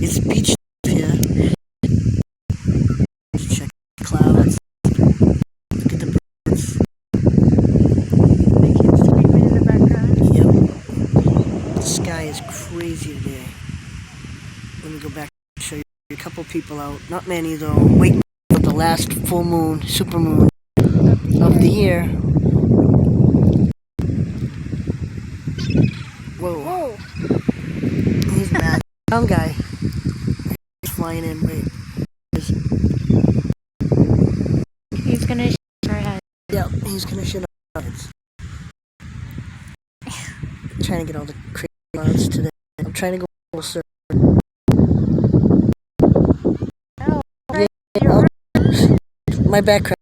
It's beach here. Check the clouds. Look at the birds. The kids screaming in the background. Yep. The sky is crazy today. Let me go back and show you a couple people out. Not many though. Waiting for the last full moon, super moon of the year. Whoa. He's mad. Brown guy. He's flying in. Wait. He's gonna shake our head. Yep, he's gonna shit on us. Trying to get all the crazy clouds today. I'm trying to go closer. Oh, Yeah, my background.